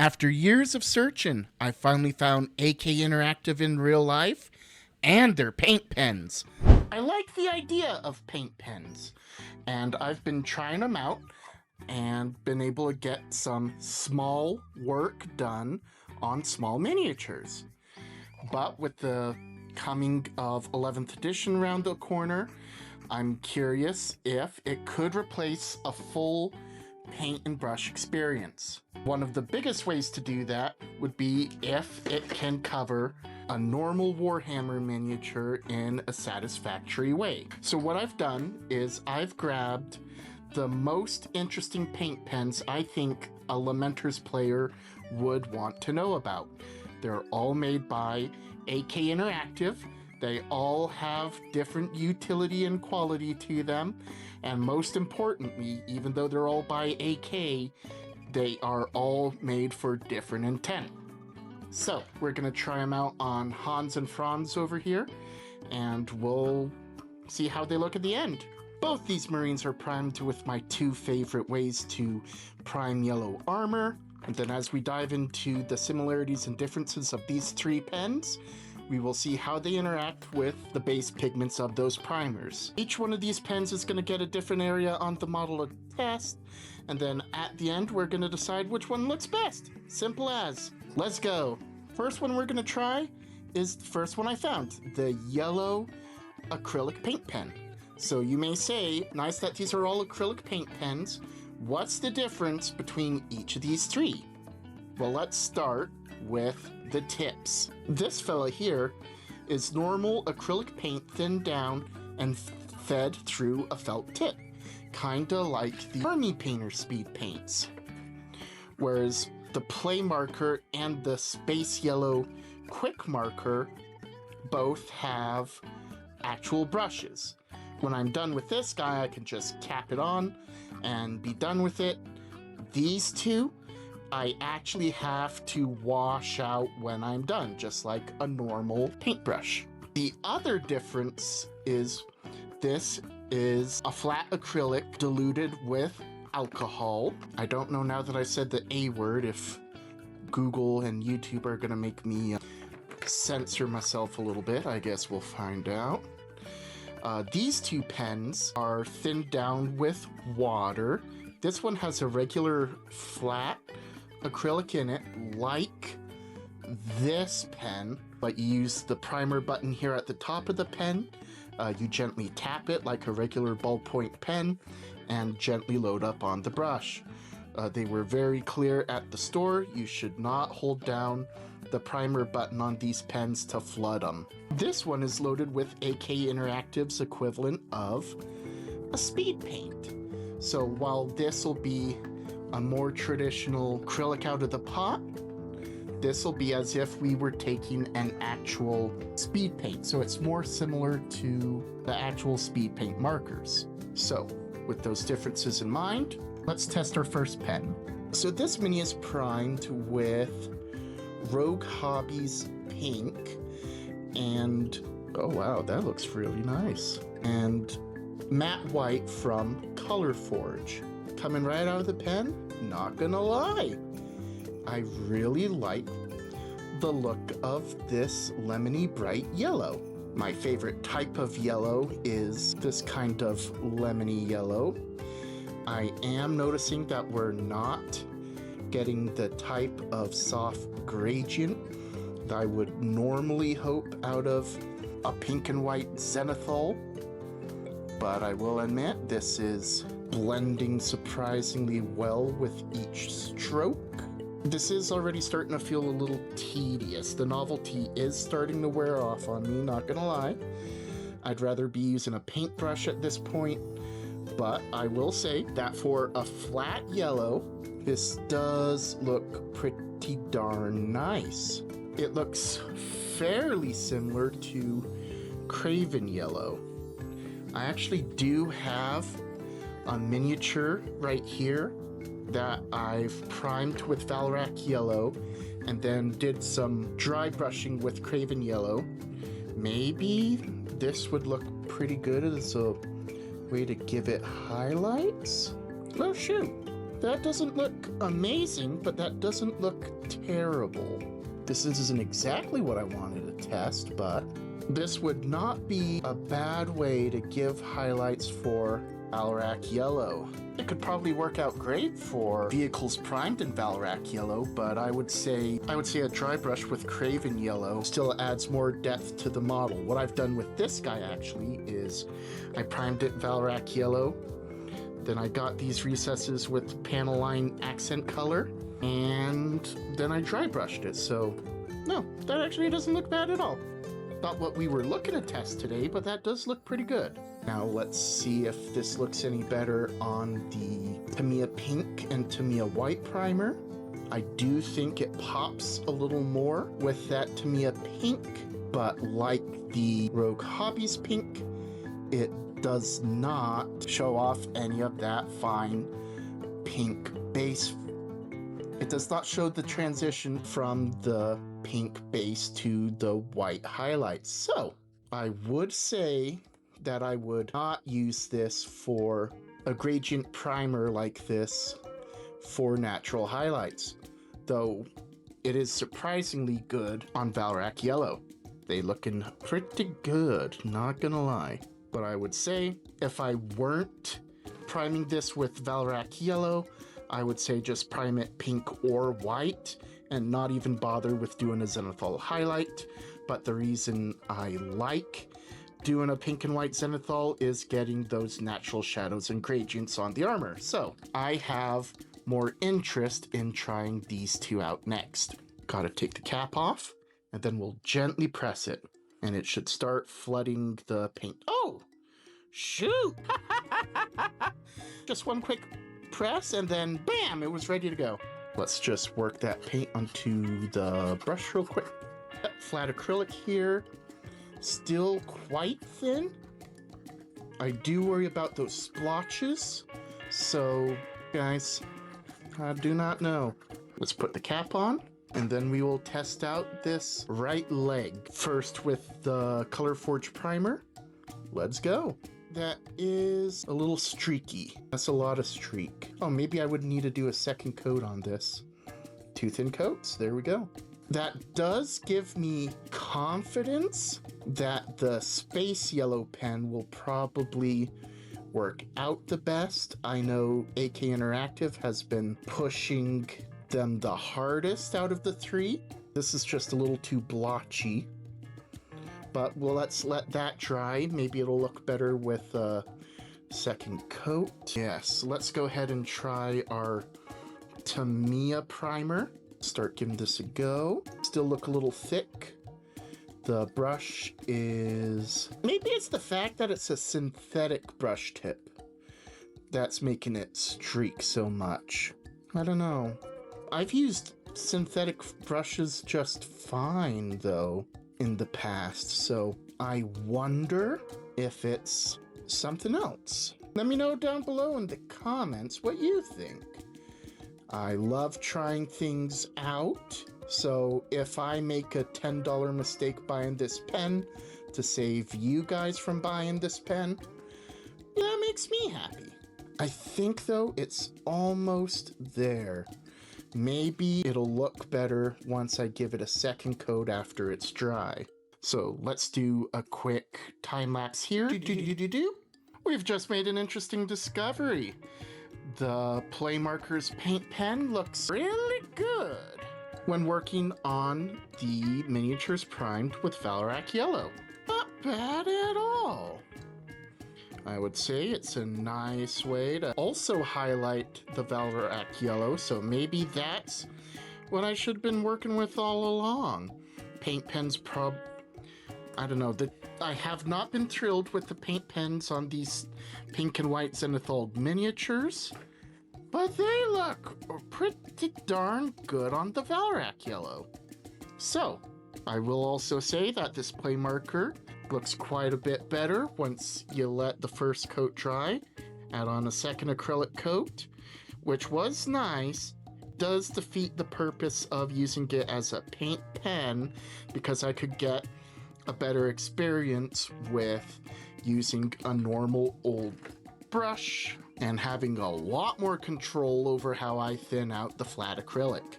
After years of searching, I finally found AK Interactive in real life and their paint pens. I like the idea of paint pens, and I've been trying them out and been able to get some small work done on small miniatures. But with the coming of 11th edition around the corner, I'm curious if it could replace a full paint and brush experience. One of the biggest ways to do that would be if it can cover a normal Warhammer miniature in a satisfactory way. So what I've done is I've grabbed the most interesting paint pens I think a Lamenter's player would want to know about. They're all made by AK Interactive. They all have different utility and quality to them, and most importantly, even though they're all by AK, they are all made for different intent. So we're gonna try them out on Hans and Franz over here, and we'll see how they look at the end. Both these Marines are primed with my two favorite ways to prime yellow armor, and then as we dive into the similarities and differences of these three pens, we will see how they interact with the base pigments of those primers. Each one of these pens is going to get a different area on the model to test, and then at the end we're going to decide which one looks best. Simple as. Let's go. First one we're going to try is the first one I found, the yellow acrylic paint pen. So you may say, nice that these are all acrylic paint pens. What's the difference between each of these three? Well, let's start with the tips. This fella here is normal acrylic paint thinned down and fed through a felt tip, kinda like the Army Painter speed paints. Whereas the play marker and the space yellow quick marker both have actual brushes. When I'm done with this guy, I can just cap it on and be done with it. These two, I actually have to wash out when I'm done, just like a normal paintbrush. The other difference is this is a flat acrylic diluted with alcohol. I don't know now that I said the A word if Google and YouTube are gonna make me censor myself a little bit. I guess we'll find out. These two pens are thinned down with water. This one has a regular flat acrylic in it, like this pen, but you use the primer button here at the top of the pen. You gently tap it like a regular ballpoint pen and gently load up on the brush. They were very clear at the store. You should not hold down the primer button on these pens to flood them. This one is loaded with AK Interactive's equivalent of a speed paint. So while this will be a more traditional acrylic out of the pot, this will be as if we were taking an actual speed paint. So it's more similar to the actual speed paint markers. So with those differences in mind, let's test our first pen. So this mini is primed with Rogue Hobbies Pink, and oh wow, that looks really nice. And Matte White from Color Forge. Coming right out of the pen, not gonna lie, I really like the look of this lemony bright yellow. My favorite type of yellow is this kind of lemony yellow. I am noticing that we're not getting the type of soft gradient that I would normally hope out of a pink and white zenithal, but I will admit this is blending surprisingly well with each stroke. This is already starting to feel a little tedious. The novelty is starting to wear off on me, not gonna lie. I'd rather be using a paintbrush at this point, but I will say that for a flat yellow, this does look pretty darn nice. It looks fairly similar to Craven Yellow. I actually do have a miniature right here that I've primed with Valrak Yellow and then did some dry brushing with Craven Yellow. Maybe this would look pretty good as a way to give it highlights. Oh shoot, That doesn't look amazing, but that doesn't look terrible. This isn't exactly what I wanted to test, but this would not be a bad way to give highlights for Valrak Yellow. It could probably work out great for vehicles primed in Valrak Yellow, but I would say a dry brush with Craven Yellow still adds more depth to the model. What I've done with this guy actually is I primed it Valrak Yellow, then I got these recesses with panel line accent color, and then I dry brushed it. So no, that actually doesn't look bad at all. Not what we were looking to test today, but that does look pretty good. Now let's see if this looks any better on the Tamiya Pink and Tamiya White primer. I do think it pops a little more with that Tamiya Pink, but like the Rogue Hobbies Pink, it does not show off any of that fine pink base. It does not show the transition from the pink base to the white highlights. So I would say that I would not use this for a gradient primer like this for natural highlights, though it is surprisingly good on Valrak Yellow. They looking pretty good, not gonna lie. But I would say if I weren't priming this with Valrak Yellow, I would say just prime it pink or white and not even bother with doing a zenithal highlight. But the reason I like doing a pink and white zenithal is getting those natural shadows and gradients on the armor. So I have more interest in trying these two out next. Gotta take the cap off, and then we'll gently press it, and it should start flooding the paint. Oh, shoot! Just one quick press, and then bam, it was ready to go. Let's just work that paint onto the brush real quick. Flat acrylic here, still quite thin. I do worry about those splotches, so guys, I do not know. Let's put the cap on, and then we will test out this right leg. First with the Color Forge primer. Let's go. That is a little streaky. That's a lot of streak. Oh, maybe I would need to do a second coat on this. 2 thin coats, there we go. That does give me confidence that the Space Yellow pen will probably work out the best. I know AK Interactive has been pushing them the hardest out of the 3. This is just a little too blotchy. But well, let's let that dry. Maybe it'll look better with a second coat. Yes, let's go ahead and try our Tamiya primer. Start giving this a go. Still look a little thick. The brush is... maybe it's the fact that it's a synthetic brush tip that's making it streak so much. I don't know. I've used synthetic brushes just fine, though, in the past, so I wonder if it's something else. Let me know down below in the comments what you think. I love trying things out, so if I make a $10 mistake buying this pen to save you guys from buying this pen, that makes me happy. I think, though, it's almost there. Maybe it'll look better once I give it a second coat after it's dry. So let's do a quick time lapse here. We've just made an interesting discovery. The Play Markers paint pen looks really good when working on the miniatures primed with Valrak Yellow. Not bad at all. I would say it's a nice way to also highlight the Valrak Yellow, so maybe that's what I should have been working with all along. Paint pens I don't know, I have not been thrilled with the paint pens on these pink and white zenithal miniatures, but they look pretty darn good on the Valrak Yellow. So, I will also say that this Play Marker looks quite a bit better once you let the first coat dry. Add on a second acrylic coat, which was nice. Does defeat the purpose of using it as a paint pen because I could get a better experience with using a normal old brush and having a lot more control over how I thin out the flat acrylic.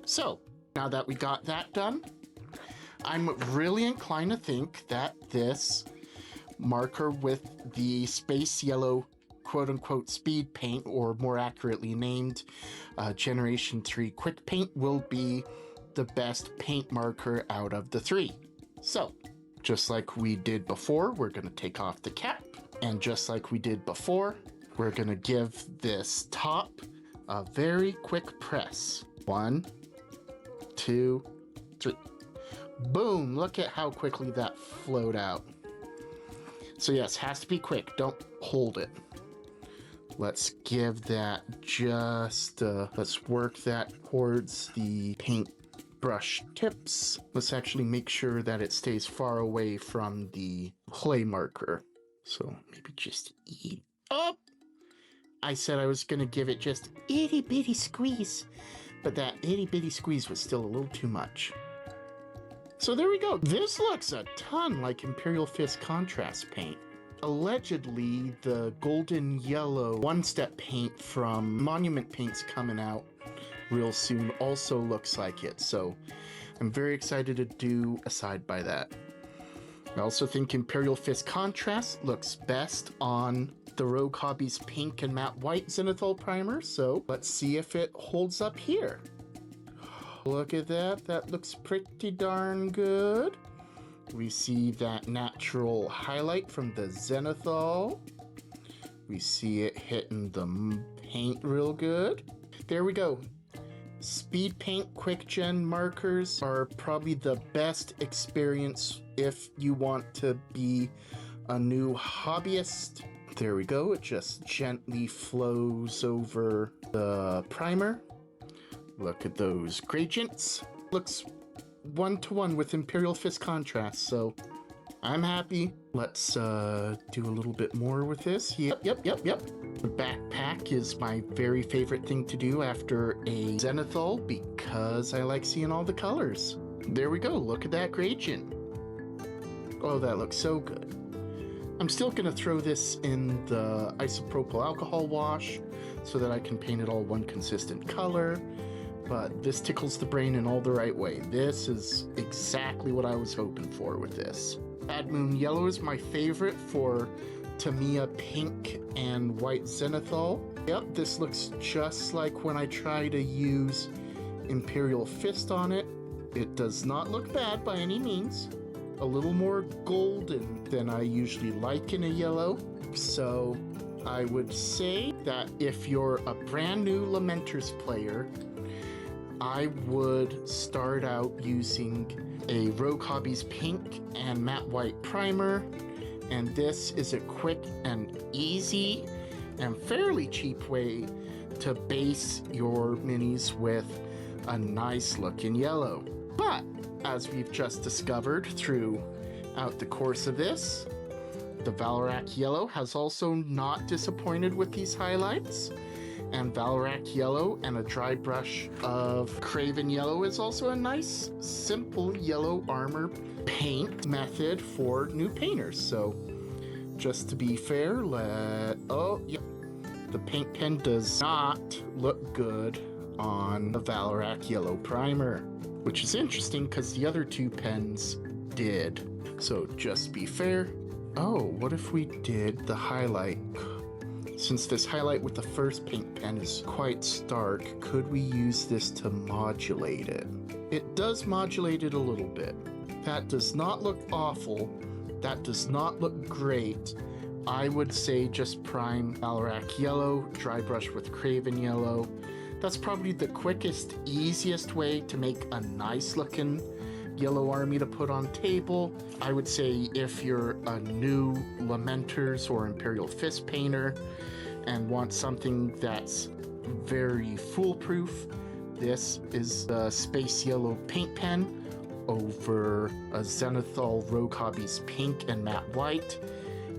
So, now that we got that done, I'm really inclined to think that this marker with the space yellow quote-unquote speed paint, or more accurately named Generation 3 Quick Paint, will be the best paint marker out of the three. So, just like we did before, we're going to take off the cap, and just like we did before, we're going to give this top a very quick press. 1, 2, 3. Boom! Look at how quickly that flowed out. So yes, has to be quick. Don't hold it. Let's give that just, let's work that towards the paint brush tips. Let's actually make sure that it stays far away from the play marker. So maybe just oh! I said I was gonna give it just itty bitty squeeze, but that itty bitty squeeze was still a little too much. So there we go. This looks a ton like Imperial Fist contrast paint. Allegedly, the golden yellow one-step paint from Monument Paints coming out real soon also looks like it. So I'm very excited to do a side by that. I also think Imperial Fist contrast looks best on the Rogue Hobbies pink and matte white Zenithal primer. So let's see if it holds up here. Look at that. That looks pretty darn good. We see that natural highlight from the Zenithal. We see it hitting the paint real good. There we go. Speed paint quick gen markers are probably the best experience if you want to be a new hobbyist. There we go. It just gently flows over the primer. Look at those gradients. Looks 1-to-1 with Imperial Fist contrast, so I'm happy. Let's do a little bit more with this. Yep. The backpack is my very favorite thing to do after a Zenithal because I like seeing all the colors. There we go. Look at that gradient. Oh, that looks so good. I'm still going to throw this in the isopropyl alcohol wash so that I can paint it all one consistent color. But this tickles the brain in all the right way. This is exactly what I was hoping for with this. Bad Moon Yellow is my favorite for Tamiya Pink and White Zenithal. Yep, this looks just like when I try to use Imperial Fist on it. It does not look bad by any means. A little more golden than I usually like in a yellow. So I would say that if you're a brand new Lamenters player, I would start out using a Rogue Hobbies pink and matte white primer, and this is a quick and easy and fairly cheap way to base your minis with a nice looking yellow. But as we've just discovered throughout the course of this, the Valorak Yellow has also not disappointed with these highlights. And Valorak Yellow and a dry brush of Craven Yellow is also a nice, simple yellow armor paint method for new painters. So, just to be fair, the paint pen does not look good on the Valorak Yellow primer, which is interesting because the other two pens did. So, just be fair. Oh, what if we did the highlight? Since this highlight with the first paint pen is quite stark, could we use this to modulate it? It does modulate it a little bit. That does not look awful. That does not look great. I would say just prime Valorak Yellow, dry brush with Craven Yellow. That's probably the quickest, easiest way to make a nice looking yellow army to put on table. I would say if you're a new Lamenters or Imperial Fist painter and want something that's very foolproof, this is the Space Yellow paint pen over a Zenithal Rogue Hobbies pink and matte white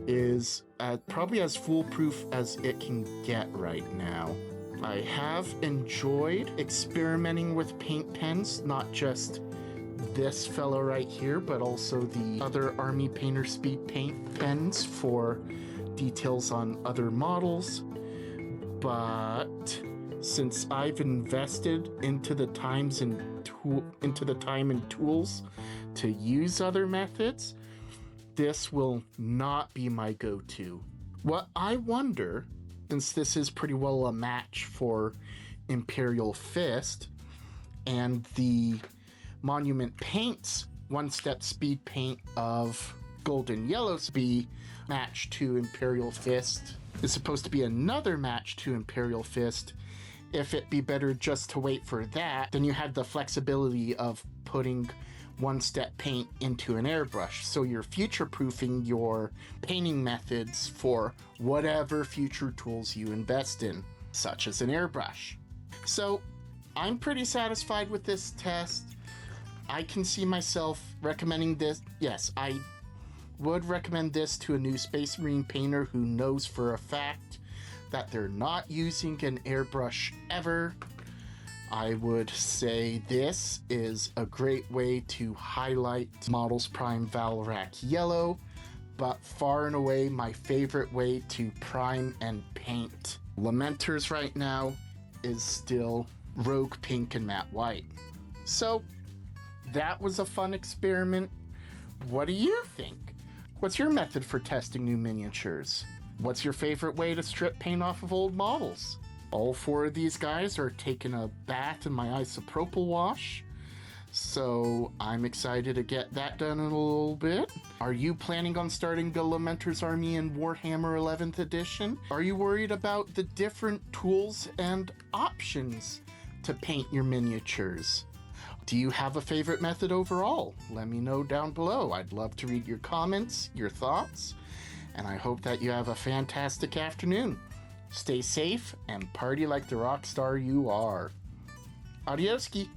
is probably as foolproof as it can get right now. I have enjoyed experimenting with paint pens, not just this fellow right here, but also the other Army Painter Speed paint pens for details on other models. but since I've invested into the time and tools to use other methods, this will not be my go-to. What I wonder, since this is pretty well a match for Imperial Fist, and the Monument Paints one-step speed paint of Golden Yellow Speed match to Imperial Fist is supposed to be another match to Imperial Fist, if it be better just to wait for that, then you had the flexibility of putting one-step paint into an airbrush, so you're future-proofing your painting methods for whatever future tools you invest in, such as an airbrush. So I'm pretty satisfied with this test. I can see myself recommending this. Yes, I would recommend this to a new Space Marine painter who knows for a fact that they're not using an airbrush ever. I would say this is a great way to highlight Models Prime Valrak Yellow, but far and away my favorite way to prime and paint Lamenters right now is still Rogue Pink and Matte White. So that was a fun experiment. What do you think? What's your method for testing new miniatures? What's your favorite way to strip paint off of old models? All four of these guys are taking a bath in my isopropyl wash, so I'm excited to get that done in a little bit. Are you planning on starting the Lamenter's Army in Warhammer 11th edition? Are you worried about the different tools and options to paint your miniatures? Do you have a favorite method overall? Let me know down below. I'd love to read your comments, your thoughts, and I hope that you have a fantastic afternoon. Stay safe and party like the rock star you are. Adioski.